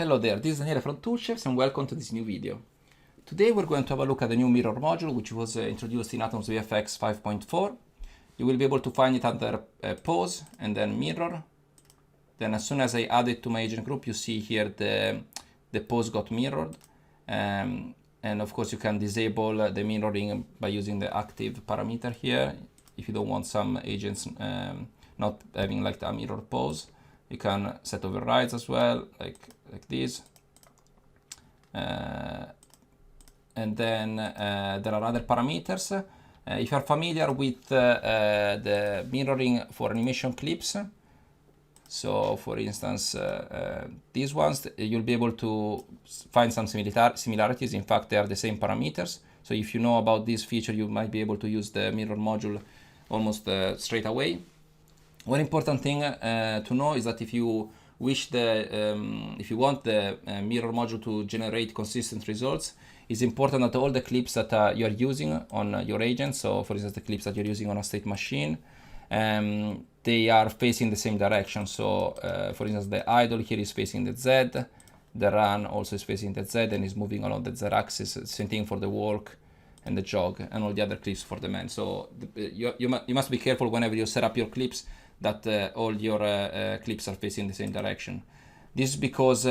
Hello there, this is Daniele from Toolchefs and welcome to this new video. Today we're going to have a look at the new mirror module which was introduced in Atoms VFX 5.4. You will be able to find it under pose and then mirror. Then as soon as I add it to my agent group, you see here the pose got mirrored. And of course you can disable the mirroring by using the active parameter here. If you don't want some agents not having like a mirror pose, you can set overrides as well, like this. And then there are other parameters. If you're familiar with the mirroring for animation clips, so for instance, these ones, you'll be able to find some similarities. In fact, they are the same parameters. So if you know about this feature, you might be able to use the mirror module almost straight away. One important thing to know is that if you wish if you want the mirror module to generate consistent results, it's important that all the clips that you are using on your agent, so for instance the clips that you're using on a state machine, they are facing the same direction. So for instance the idle here is facing the Z, the run also is facing the Z and is moving along the Z axis. Same thing for the walk and the jog and all the other clips for the man. So you must be careful whenever you set up your clips that all your clips are facing the same direction. This is because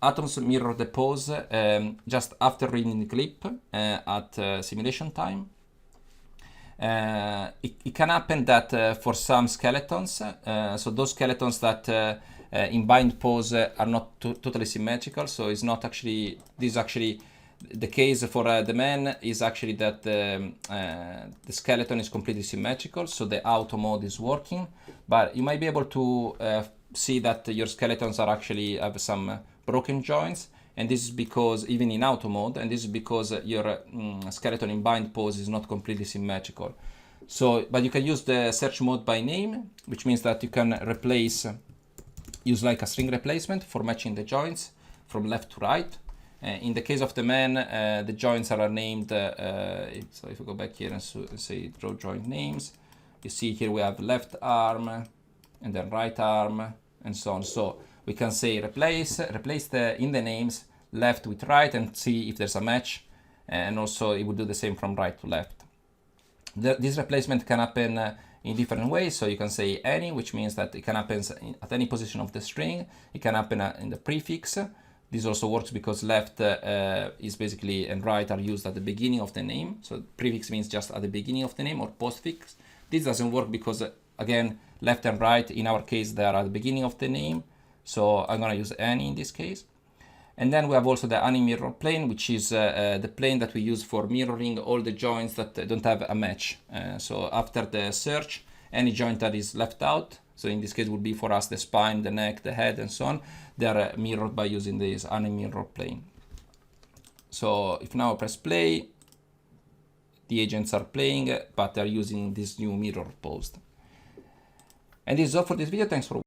Atoms mirror the pose just after reading the clip at simulation time. It can happen that for some skeletons, so those skeletons that in bind pose are not totally symmetrical, so it's not actually, this is actually the case for the man is actually that the skeleton is completely symmetrical, so the auto mode is working, but you might be able to see that your skeletons are actually have some broken joints, and this is because even in auto mode, and this is because your skeleton in bind pose is not completely symmetrical. So, but you can use the search mode by name, which means that you can use like a string replacement for matching the joints from left to right. In the case of the man, the joints are named, so if we go back here and say draw joint names, you see here we have left arm and then right arm and so on. So we can say replace in the names left with right and see if there's a match, and also it will do the same from right to left. This replacement can happen in different ways, so you can say any, which means that it can happen at any position of the string. It can happen in the prefix. This also works because left is basically and right are used at the beginning of the name. So prefix means just at the beginning of the name, or postfix. This doesn't work because again, left and right in our case they are at the beginning of the name. So I'm gonna use any in this case. And then we have also the ani-mirror plane, which is the plane that we use for mirroring all the joints that don't have a match. So after the search, any joint that is left out, so in this case would be for us the spine, the neck, the head, and so on, they are mirrored by using this ani-mirror plane. So if now I press play, the agents are playing, but they're using this new mirror pose. And this is all for this video. Thanks for watching.